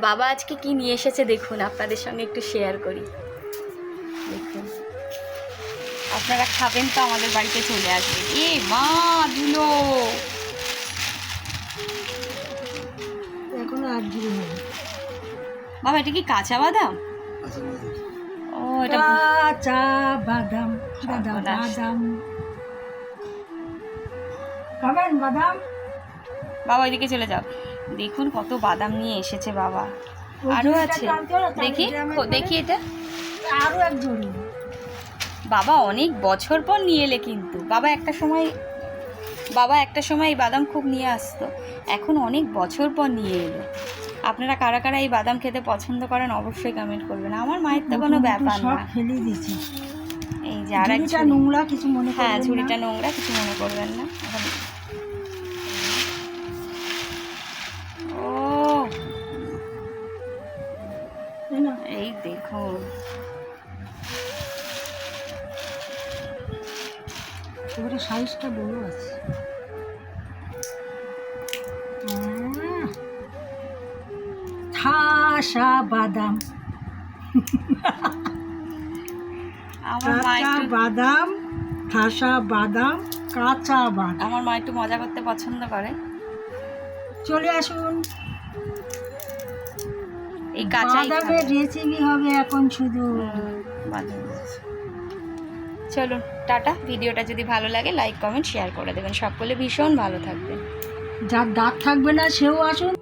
বাবা আজকে কি নিয়ে এসেছে দেখুন, আপনাদের সঙ্গে একটু শেয়ার করি। দেখুন, আপনারা খাবেন তো আমাদের বাড়িতে চলে আসবেন। এ মা দুলো, এখন আর দিন নেই। বাবা এটা কি কাঁচা বাদাম? ও এটা কাঁচা বাদাম, দাদা সর্বনাশ। বাদাম খাবেন? বাদাম বাবা ওইদিকে চলে যাও। দেখুন কত বাদাম নিয়ে এসেছে বাবা। ওই আরো ঝুড়িটা আছে, টানতে হবে, তাহলে দেখি ড্রামে করে। দেখি এটা। আরো এক ঝুড়ি। বাবা অনেক বছর পর নিয়ে এলে কিন্তু। বাবা একটা সময় এই বাদাম খুব নিয়ে আসতো, এখন অনেক বছর পর নিয়ে এলো। আপনারা কারা কারা এই বাদাম খেতে পছন্দ করেন অবশ্যই কমেন্ট করবেন। আমার মায়ের তো কোনো ব্যাপার সব না। ফেলে দিয়েছি। এই যে আর এক ঝুড়িটা ঝুড়ি। নোংরা, কিছু মনে হ্যাঁ, করবেন ঝুড়িটা না। নোংরা, কিছু মনে করবেন না। এখন ও তাই না? এই দেখুন, এবারে সাইজটা বড় আছে। ঠাসা বাদাম, আমার মা কাঁচা একটু বাদাম, ঠাসা বাদাম, কাঁচা বাদাম। আমার মা একটু মজা করতে পছন্দ করে। চলে আসুন, এই কাঁচাই বাদামের খাবে। রেসিপি হবে এখন শুধু। বাদাম। চলুন টাটা। ভিডিওটা যদি ভালো লাগে লাইক কমেন্ট শেয়ার করে দেবেন। সকলে ভীষণ ভালো থাকবেন। যার দাঁত থাকবে না সেও আসুন।